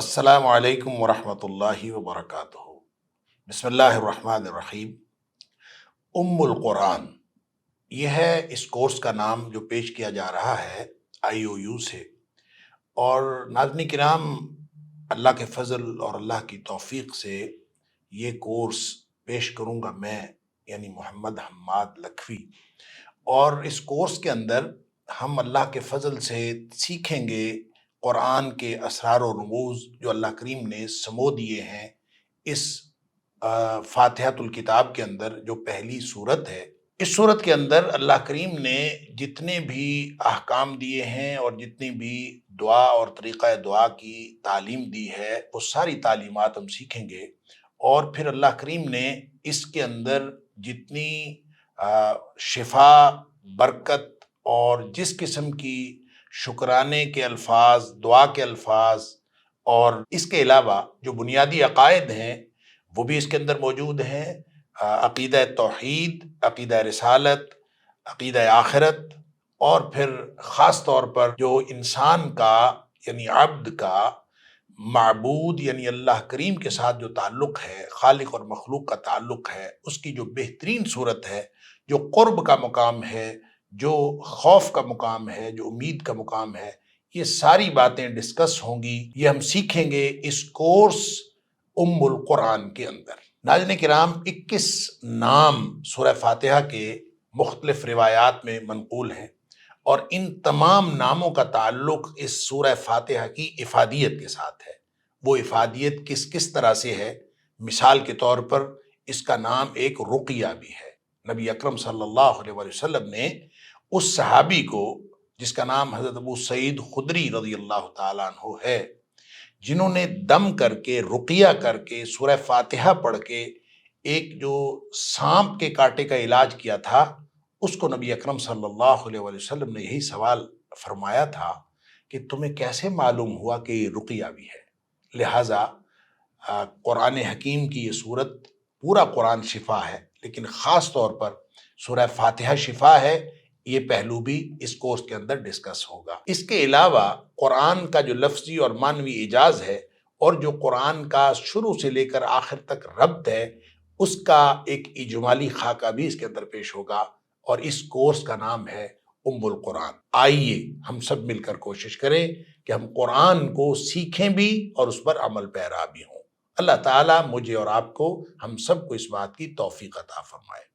السلام علیکم ورحمۃ اللہ وبرکاتہ۔ بسم اللہ الرحمن الرحیم۔ القرآن، یہ ہے اس کورس کا نام جو پیش کیا جا رہا ہے IOU سے۔ اور ناظرین کرام، اللہ کے فضل اور اللہ کی توفیق سے یہ کورس پیش کروں گا میں، یعنی محمد حماد لکھوی۔ اور اس کورس کے اندر ہم اللہ کے فضل سے سیکھیں گے قرآن کے اسرار و رموز جو اللہ کریم نے سمو دیے ہیں اس فاتحۃ الکتاب کے اندر، جو پہلی سورت ہے۔ اس سورت کے اندر اللہ کریم نے جتنے بھی احکام دیے ہیں اور جتنی بھی دعا اور طریقہ دعا کی تعلیم دی ہے، وہ ساری تعلیمات ہم سیکھیں گے۔ اور پھر اللہ کریم نے اس کے اندر جتنی شفا، برکت اور جس قسم کی شکرانے کے الفاظ، دعا کے الفاظ اور اس کے علاوہ جو بنیادی عقائد ہیں وہ بھی اس کے اندر موجود ہیں۔ عقیدہ توحید، عقیدہ رسالت، عقیدہ آخرت، اور پھر خاص طور پر جو انسان کا یعنی عبد کا معبود یعنی اللہ کریم کے ساتھ جو تعلق ہے، خالق اور مخلوق کا تعلق ہے، اس کی جو بہترین صورت ہے، جو قرب کا مقام ہے، جو خوف کا مقام ہے، جو امید کا مقام ہے، یہ ساری باتیں ڈسکس ہوں گی، یہ ہم سیکھیں گے اس کورس القرآن کے اندر۔ ناظرین کرام، 21 نام سورہ فاتحہ کے مختلف روایات میں منقول ہیں، اور ان تمام ناموں کا تعلق اس سورہ فاتحہ کی افادیت کے ساتھ ہے۔ وہ افادیت کس طرح سے ہے؟ مثال کے طور پر اس کا نام ایک رقیہ بھی ہے۔ نبی اکرم صلی اللہ علیہ وسلم نے اس صحابی کو، جس کا نام حضرت ابو سعید خدری رضی اللہ تعالیٰ عنہ ہے، جنہوں نے دم کر کے، رقیہ کر کے، سورہ فاتحہ پڑھ کے ایک جو سانپ کے کاٹے کا علاج کیا تھا، اس کو نبی اکرم صلی اللہ علیہ وسلم نے یہی سوال فرمایا تھا کہ تمہیں کیسے معلوم ہوا کہ یہ رقیہ بھی ہے؟ لہٰذا قرآن حکیم کی یہ صورت، پورا قرآن شفا ہے، لیکن خاص طور پر سورہ فاتحہ شفا ہے۔ یہ پہلو بھی اس کورس کے اندر ڈسکس ہوگا۔ اس کے علاوہ قرآن کا جو لفظی اور معنوی اعجاز ہے، اور جو قرآن کا شروع سے لے کر آخر تک ربط ہے، اس کا ایک اجمالی خاکہ بھی اس کے اندر پیش ہوگا، اور اس کورس کا نام ہے القرآن۔ آئیے ہم سب مل کر کوشش کریں کہ ہم قرآن کو سیکھیں بھی اور اس پر عمل پیرا بھی ہوں۔ اللہ تعالیٰ مجھے اور آپ کو، ہم سب کو اس بات کی توفیق عطا فرمائے۔